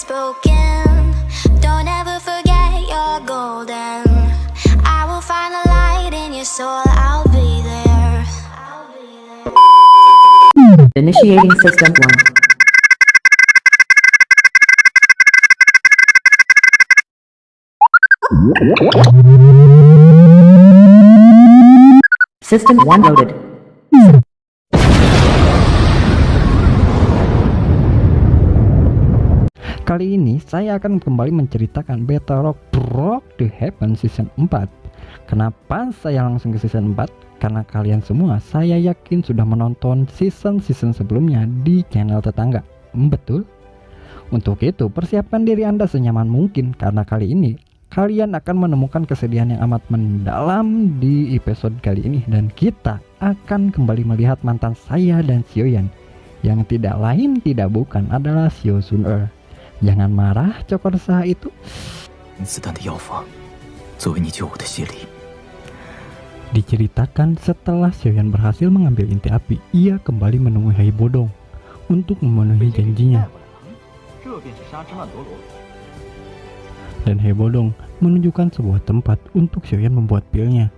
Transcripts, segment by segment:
heart's broken. Don't ever forget you're golden. I will find the light in your soul. I'll be there. Initiating System 1. System 1 loaded. Kali ini saya akan kembali menceritakan Beta Rock Rock the Heaven Season 4. Kenapa saya langsung ke Season 4? Karena kalian semua saya yakin sudah menonton season-season sebelumnya di channel tetangga. Betul? Untuk itu persiapkan diri Anda senyaman mungkin, karena kali ini kalian akan menemukan kesedihan yang amat mendalam di episode kali ini. Dan kita akan kembali melihat mantan saya dan Xiaoyan, yang tidak lain tidak bukan adalah Xiao Sun-er. Jangan marah, cokor sah itu. 子弹的药方，作为你救我的谢礼。 Diceritakan setelah Xiaoyan berhasil mengambil inti api, ia kembali menemui Hai Bodong untuk memenuhi janjinya. Dan Hai Bodong menunjukkan sebuah tempat untuk Xiaoyan membuat pilnya.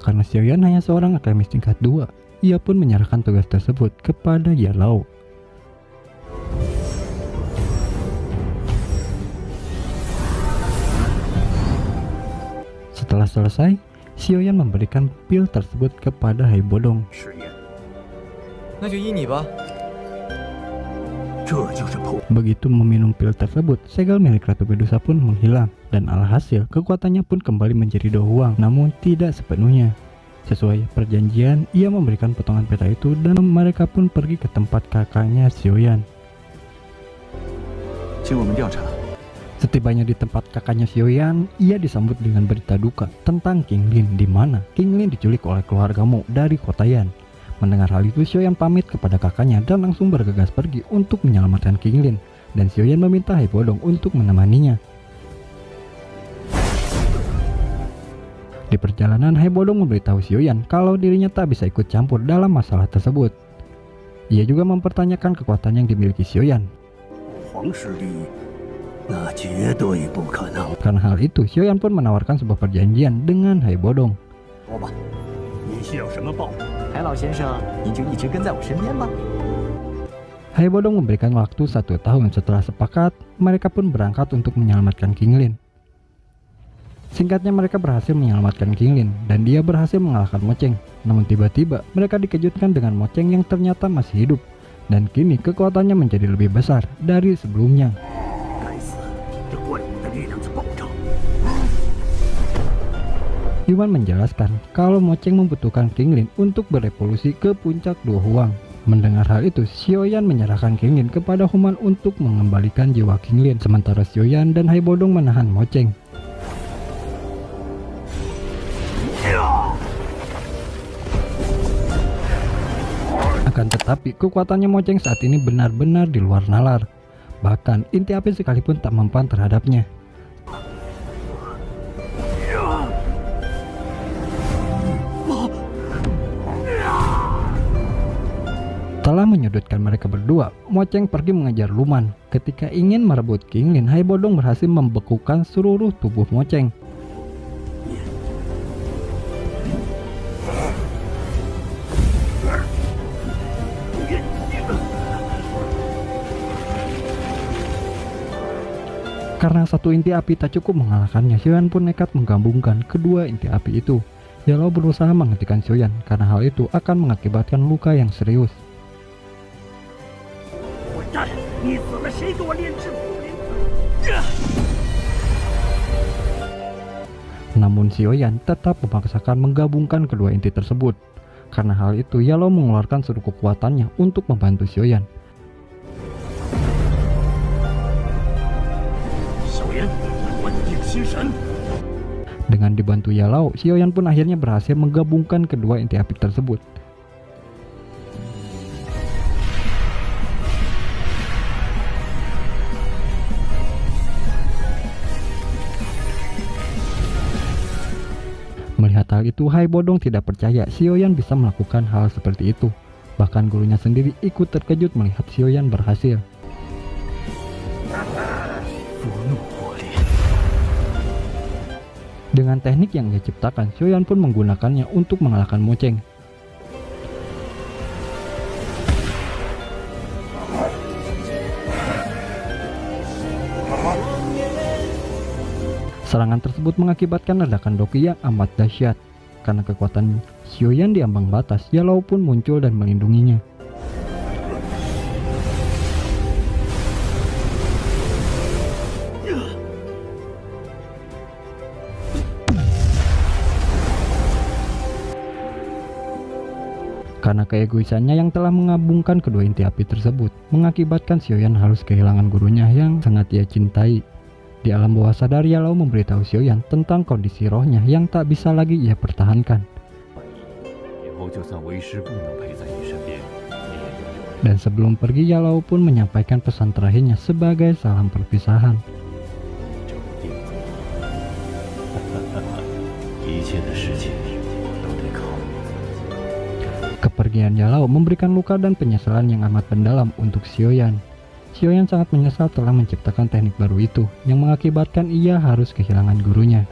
Karena Xiaoyan hanya seorang akademis tingkat 2, ia pun menyerahkan tugas tersebut kepada Yalao. Setelah selesai, Xiaoyan memberikan pil tersebut kepada Hai Bodong. 那就依你吧。这就是破。 Begitu meminum pil tersebut, segel milik Ratu Medusa pun menghilang, dan alhasil kekuatannya pun kembali menjadi dohuang, namun tidak sepenuhnya. Sesuai perjanjian, ia memberikan potongan peta itu dan mereka pun pergi ke tempat kakaknya Xiaoyan. 请我们调查。 Setibanya di tempat kakaknya Xiaoyan, ia disambut dengan berita duka tentang King Lin, di mana King Lin diculik oleh keluarga Mo dari kota Yan. Mendengar hal itu, Xiaoyan pamit kepada kakaknya dan langsung bergegas pergi untuk menyelamatkan King Lin, dan Xiaoyan meminta Hai Bodong untuk menemaninya. Di perjalanan, Hai Bodong memberitahu Xiaoyan kalau dirinya tak bisa ikut campur dalam masalah tersebut. Ia juga mempertanyakan kekuatan yang dimiliki Xiaoyan. Karena hal itu, Xiaoyan pun menawarkan sebuah perjanjian dengan Hai Bodong. 海老先生，您就一直跟在我身边吧。 Hai Bodong memberikan waktu 1 tahun. Setelah sepakat, mereka pun berangkat untuk menyelamatkan King Lin. Singkatnya, mereka berhasil menyelamatkan King Lin dan dia berhasil mengalahkan Moceng. Namun tiba-tiba mereka dikejutkan dengan Moceng yang ternyata masih hidup, dan kini kekuatannya menjadi lebih besar dari sebelumnya. Yuan menjelaskan kalau Moceng membutuhkan King Lin untuk berevolusi ke puncak Dua Huang. Mendengar hal itu, Xiaoyan menyerahkan King Lin kepada Human untuk mengembalikan jiwa King Lin, sementara Xiaoyan dan Hai Bodong menahan Moceng. Akan tetapi, kekuatannya Moceng saat ini benar-benar di luar nalar. Bahkan, inti api sekalipun tak mempan terhadapnya. Setelah menyudutkan mereka berdua, Moceng pergi mengejar Luman. Ketika ingin merebut King Lin, Hai Bodong berhasil membekukan seluruh tubuh Moceng. Karena satu inti api tak cukup mengalahkannya, Xiaoyan pun nekat menggabungkan kedua inti api itu. Yalao berusaha menghentikan Xiaoyan karena hal itu akan mengakibatkan luka yang serius. Namun Xiaoyan tetap memaksakan menggabungkan kedua inti tersebut. Karena hal itu, Yalao mengeluarkan seluruh kekuatannya untuk membantu Xiaoyan. Dengan dibantu Yalao, Xiaoyan pun akhirnya berhasil menggabungkan kedua inti api tersebut. Melihat hal itu, Hai Bodong tidak percaya Xiaoyan bisa melakukan hal seperti itu. Bahkan gurunya sendiri ikut terkejut melihat Xiaoyan berhasil. Dengan teknik yang ia ciptakan, Xiaoyan pun menggunakannya untuk mengalahkan Mo Cheng. Serangan tersebut mengakibatkan ledakan Doqi yang amat dahsyat. Karena kekuatan Xiaoyan di ambang batas, Yalao pun muncul dan melindunginya. Karena keegoisannya yang telah mengabungkan kedua inti api tersebut, mengakibatkan Xiaoyan harus kehilangan gurunya yang sangat ia cintai. Di alam bawah sadar, Yalao memberitahu Xiaoyan tentang kondisi rohnya yang tak bisa lagi ia pertahankan. Dan sebelum pergi, Yalao pun menyampaikan pesan terakhirnya sebagai salam perpisahan. Kepergian Yalao memberikan luka dan penyesalan yang amat mendalam untuk Xiaoyan. Xiaoyan sangat menyesal telah menciptakan teknik baru itu yang mengakibatkan ia harus kehilangan gurunya.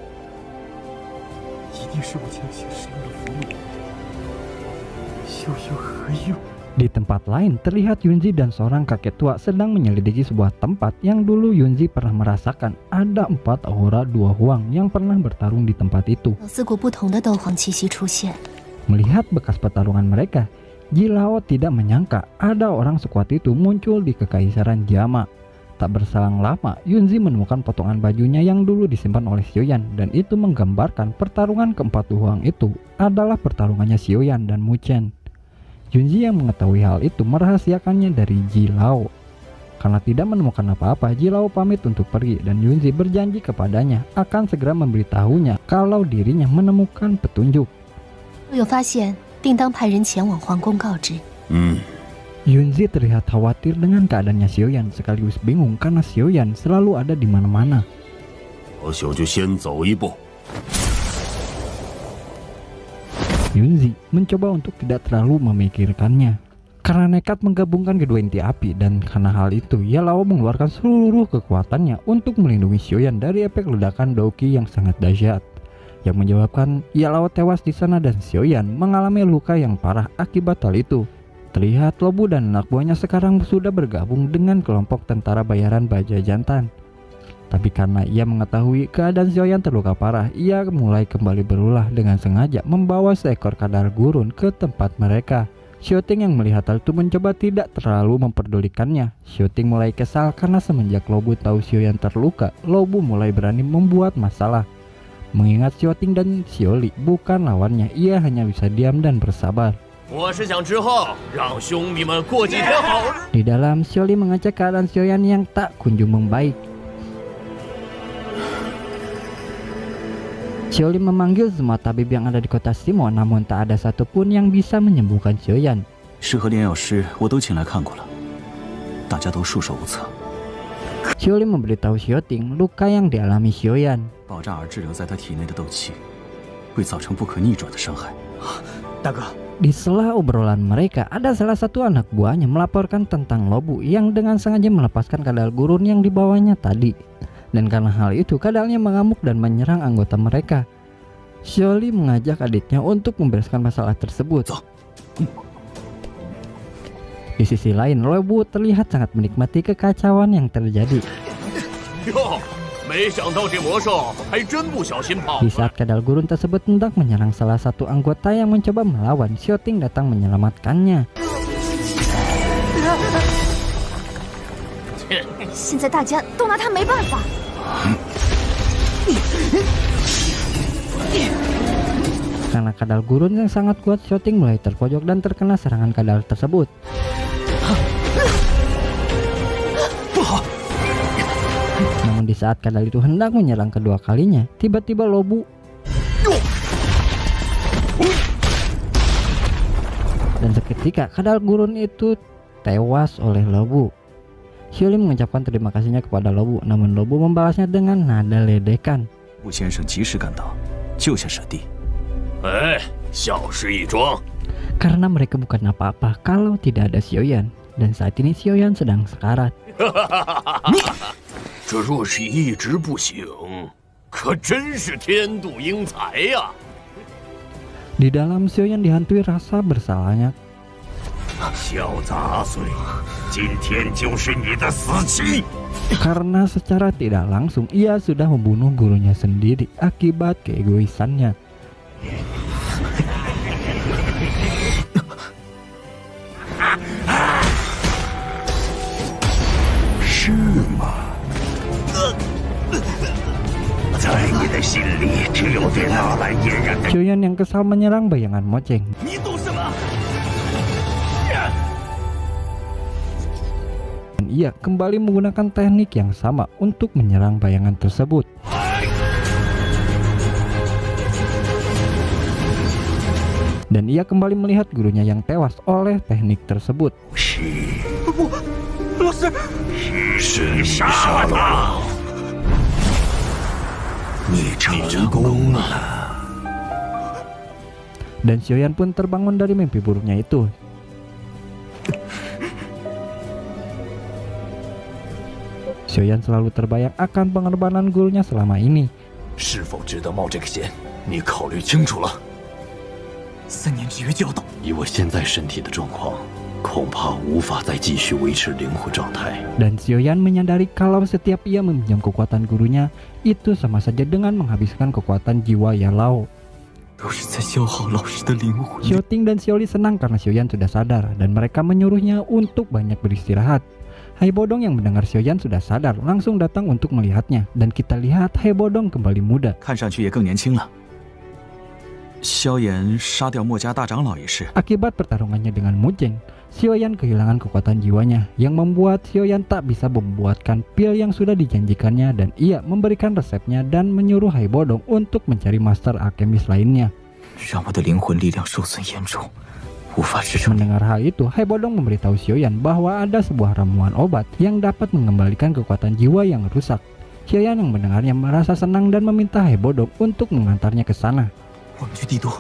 Di tempat lain, terlihat Yunzi dan seorang kakek tua sedang menyelidiki sebuah tempat yang dulu Yunzi pernah merasakan ada 4 aura dua huang yang pernah bertarung di tempat itu. Melihat bekas pertarungan mereka, Jilao tidak menyangka ada orang sekuat itu muncul di Kekaisaran Jama. Tak berselang lama, Yunzi menemukan potongan bajunya yang dulu disimpan oleh Xiaoyan, dan itu menggambarkan pertarungan keempat huang itu adalah pertarungannya Xiaoyan dan Mu Chen. Yunzi yang mengetahui hal itu merahasiakannya dari Jilao. Karena tidak menemukan apa-apa, Jilao pamit untuk pergi dan Yunzi berjanji kepadanya akan segera memberitahunya kalau dirinya menemukan petunjuk. Yunzi terlihat khawatir dengan keadaannya Xiaoyan, sekaligus bingung karena Xiaoyan selalu ada di mana-mana. Yunzi mencoba untuk tidak terlalu memikirkannya. Karena nekat menggabungkan kedua inti api, dan karena hal itu, Yalao mengeluarkan seluruh kekuatannya untuk melindungi Xiaoyan dari efek ledakan Doqi yang sangat dahsyat, yang menyebabkan Yalao tewas di sana dan Xiaoyan mengalami luka yang parah akibat hal itu. Terlihat Lobu dan anak buahnya sekarang sudah bergabung dengan kelompok tentara bayaran Baja Jantan. Tapi karena ia mengetahui keadaan Xiaoyan terluka parah, ia mulai kembali berulah dengan sengaja membawa seekor kadal gurun ke tempat mereka. Xiaoting yang melihat hal itu mencoba tidak terlalu memperdulikannya. Xiaoting mulai kesal karena semenjak Lobu tahu Xiaoyan terluka, Lobu mulai berani membuat masalah. Mengingat Xiaoting dan Xiaoli bukan lawannya, ia hanya bisa diam dan bersabar. Di dalam, Xiaoli mengecek keadaan Xiaoyan yang tak kunjung membaik. Xiaoli memanggil semua tabib yang ada di kota Simo, namun tak ada satupun yang bisa menyembuhkan Xiaoyan. Xiaoli memberitahu Xiaoting luka yang dialami Xiaoyan. Di sela obrolan mereka, ada salah satu anak buahnya melaporkan tentang Lobu yang dengan sengaja melepaskan kadal gurun yang dibawanya tadi. Dan karena hal itu, kadalnya mengamuk dan menyerang anggota mereka. Xiaoli mengajak adiknya untuk membereskan masalah tersebut. Di sisi lain, Lobu terlihat sangat menikmati kekacauan yang terjadi. Di saat kadal gurun tersebut hendak menyerang salah satu anggota yang mencoba melawan, Xiaoting datang menyelamatkannya. Karena kadal gurun yang sangat kuat, Xiaoting mulai terpojok dan terkena serangan kadal tersebut. Namun di saat kadal itu hendak menyerang kedua kalinya, tiba-tiba Lobu dan seketika kadal gurun itu tewas oleh Lobu. Xiaoli mengucapkan terima kasihnya kepada Lobu, namun Lobu membalasnya dengan nada ledekan. Karena mereka bukan apa-apa kalau tidak ada Xiaoyan, dan saat ini Xiaoyan sedang sekarat. 可真是天妒英才呀！ Di dalam Xiaoyan dihantui rasa bersalahnya 小杂碎，今天就是你的死期！ karena secara tidak langsung ia sudah membunuh gurunya sendiri akibat keegoisannya. 是吗？在你的心里，只有对纳兰嫣然的。 Xiaoyan yang kesal menyerang bayangan Mojang. 你懂什么？ Dan ia kembali menggunakan teknik yang sama untuk menyerang bayangan tersebut. Dan ia kembali melihat gurunya yang tewas oleh teknik tersebut. 不，老师，是你杀了他！你成功了。 Dan Xiaoyan pun terbangun dari mimpi buruknya itu. Xiaoyan selalu terbayang akan pengorbanan gurunya selama ini. 是否值得冒这个险？你考虑清楚了。3年之约就要到，以我现在身体的状况，恐怕无法再继续维持灵魂状态。 Dan Xiaoyan menyadari kalau setiap ia meminjam kekuatan gurunya, itu sama saja dengan menghabiskan kekuatan jiwa Yalao. 都是在消耗老师的灵魂。 Xiaoting dan Xiaoli senang karena Xiaoyan sudah sadar dan mereka menyuruhnya untuk banyak beristirahat. Hai Bodong yang mendengar Xiaoyan sudah sadar langsung datang untuk melihatnya dan kita lihat Hai Bodong kembali muda. 看上去也更年轻了。萧炎杀掉墨家大长老也是。 Akibat pertarungannya dengan Mojang, Xiaoyan kehilangan kekuatan jiwanya yang membuat Xiaoyan tak bisa membuatkan pil yang sudah dijanjikannya dan ia memberikan resepnya dan menyuruh Hai Bodong untuk mencari master alkemis lainnya. 让我的灵魂力量受损严重，无法支撑。 Mendengar hal itu, Hai Bodong memberitahu Xiaoyan bahwa ada sebuah ramuan obat yang dapat mengembalikan kekuatan jiwa yang rusak. Xiaoyan yang mendengarnya merasa senang dan meminta Hai Bodong untuk mengantarnya ke sana. 我们去帝都。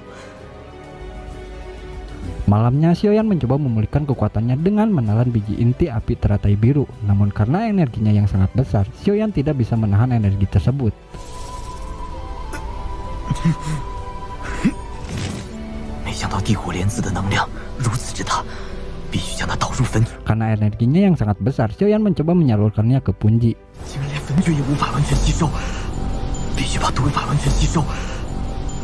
Malamnya Xiaoyan mencoba memulihkan kekuatannya dengan menelan biji inti api teratai biru. Namun karena energinya yang sangat besar, Xiaoyan tidak bisa menahan energi tersebut. 没想到地火莲子的能量如此之大，必须将它导入坟。 Karena energinya yang sangat besar, Xiaoyan mencoba menyalurkannya ke Punji. 竟然连坟诀也无法完全吸收，必须把毒无法完全吸收，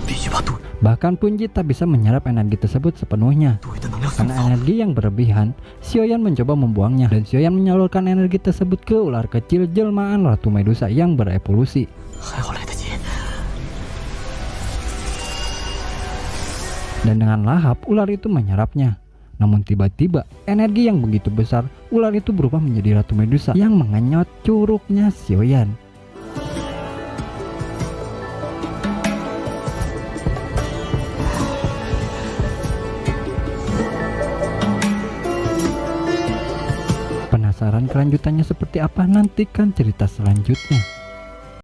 必须把毒 Bahkan Punji tak bisa menyerap energi tersebut sepenuhnya. 毒的能量送 Karena 走。 energi yang berlebihan, Xiaoyan mencoba membuangnya dan Xiaoyan menyalurkan energi tersebut ke ular kecil jelmaan Ratu Medusa yang berevolusi. 还好来得及。 Dan dengan lahap, ular itu menyerapnya. Namun tiba-tiba, energi yang begitu besar, ular itu berubah menjadi Ratu Medusa yang mengenyot curugnya Xiaoyan. Penasaran kelanjutannya seperti apa? Nantikan cerita selanjutnya.